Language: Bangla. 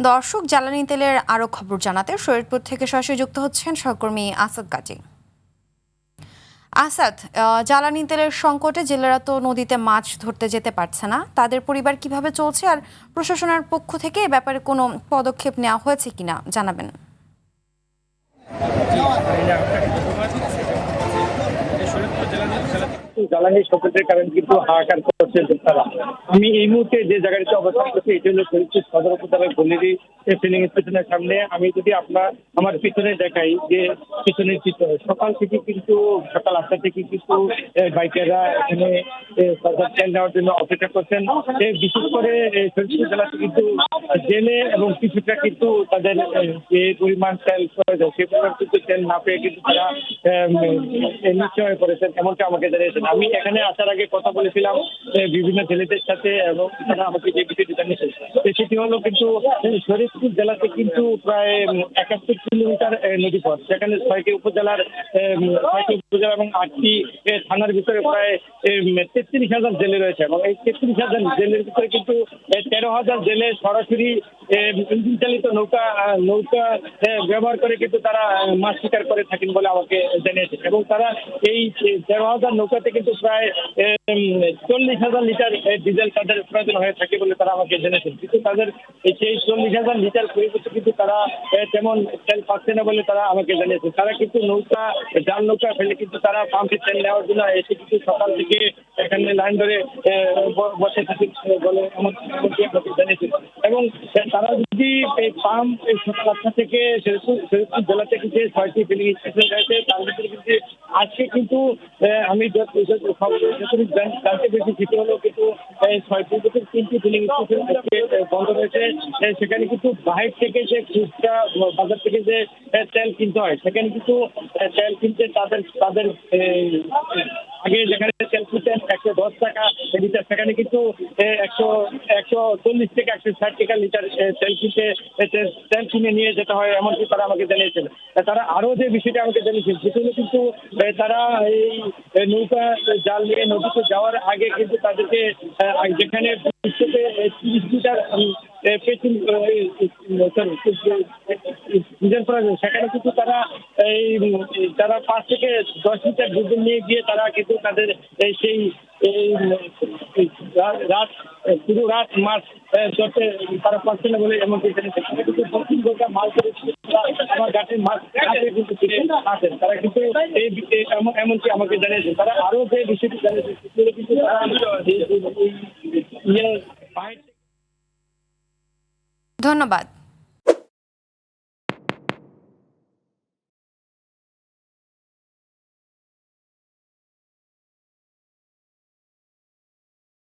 দর্শক, জ্বালানি তেলের আরো খবর জানাতে শরীয়তপুর থেকে সরাসরি যুক্ত হচ্ছেন সহকর্মী আসাদ গাজী। আসাদ, জ্বালানি তেলের সংকটে জেলেরা তো নদীতে মাছ ধরতে যেতে পারছে না, তাদের পরিবার কিভাবে চলছে আর প্রশাসনের পক্ষ থেকে এ ব্যাপারে কোনো পদক্ষেপ নেওয়া হয়েছে কিনা জানাবেন। জ্বালানি সংকটের কারণে কিন্তু হাহাকার করছে তারা। আমি এই মুহূর্তে যে জায়গাটিতে অবস্থান করছি এটি হলো ফরিদপুর সদর উপজেলার গলিরি ফিলিং স্টেশনের সামনে। আমি যদি আমার পিছনে দেখাই যে পিছনের চিত্র, সকাল থেকে কিন্তু সকাল 8টা থেকে কিন্তু বাইকাররা এখানে তেল নেওয়ার জন্য অপেক্ষা করছেন। বিশেষ করে ফরিদপুর জেলাতে কিন্তু জেলে এবং কিছুটা কিন্তু তাদের যে পরিমাণ তেল প্রয়োজন সেই পরিমাণ কিন্তু তেল না পেয়ে কিন্তু তারা নিশ্চয় হয়ে পড়েছেন, এমনটা আমাকে জানিয়েছেন। আমি এখানে আসার আগে কথা বলেছিলাম বিভিন্ন ছেলেদের সাথে এবং তারা আমাকে যে বিষয়টি জানিয়েছেন সেটি হলো কিন্তু শরীয়তপুর জেলাতে কিন্তু প্রায় 71 কিলোমিটার নদীপথ, সেখানে 6টি উপজেলা এবং 8টি থানার ভিতরে প্রায় 33,000 জেলে রয়েছে এবং এই 33,000 জেলের ভিতরে কিন্তু 13,000 জেলে সরাসরি ইঞ্জিন চালিত নৌকা ব্যবহার করে কিন্তু তারা মাছ শিকার করে থাকেন বলে আমাকে জানিয়েছেন এবং তারা এই 13,000 নৌকাতে কিন্তু প্রায় 40,000 লিটার ডিজেল তাদের প্রয়োজন হয়ে থাকে বলে তারা আমাকে জেনেছেন। কিন্তু তাদের সেই 40,000 লিটার পরিবর্তে কিন্তু তারা তেমন তেল পাচ্ছে না বলে তারা আমাকে জানিয়েছেন। তারা কিন্তু জাল নৌকা ফেলে কিন্তু তারা পাম্পে তেল নেওয়ার জন্য এসে কিন্তু সকাল থেকে এখানে লাইন ধরে বসে থাকে বলে আমাকে জানিয়েছেন। এবং তারা যদি এই পাম্প সকাল 8টা থেকে শরীয়তপুর জেলা থেকে যে 6টি ফিলিং স্টেশন রয়েছে তার ভিতরে কিন্তু আজকে কিন্তু আমি জানতে পেরেছি সেটি হলো কিন্তু 6টি ভিতরে 3টি ফিলিং স্টেশন বন্ধ রয়েছে। সেখানে কিন্তু বাহির থেকে যে খুচরা বাজার থেকে যে তেল কিনতে হয় সেখানে কিন্তু তেল কিনতে তাদের আগে যেখানে তেল কিনতেন 110 টাকা লিটার, সেখানে কিন্তু 140 থেকে 160 টাকা লিটার তেল কিনে নিয়ে যেতে হয়, এমনকি তারা আমাকে জানিয়েছেন। তারা আরো যে বিষয়টা আমাকে জানিয়েছেন সেগুলো কিন্তু তারা এই নৌকা জাল নিয়ে নদীতে যাওয়ার আগে কিন্তু তাদেরকে যেখানে 30 লিটার ডিজেল প্রয়োজন সেখানে কিন্তু তারা 5 থেকে 10 লিটার ডিজেল নিয়ে গিয়ে তারা কিন্তু তাদের সেই পুরো রাত মাছ ধরতে তারা পারছে না বলে এমনকি জেনেছে। কিন্তু 2-3 ঘন্টা মাছ ধরে আমার ঘাটের মাছ কিন্তু আসেন তারা কিন্তু এমনকি আমাকে জানিয়েছে। তারা আরো যে বিষয়টি জানিয়েছে সেগুলো কিন্তু তারা ধন্যবাদ।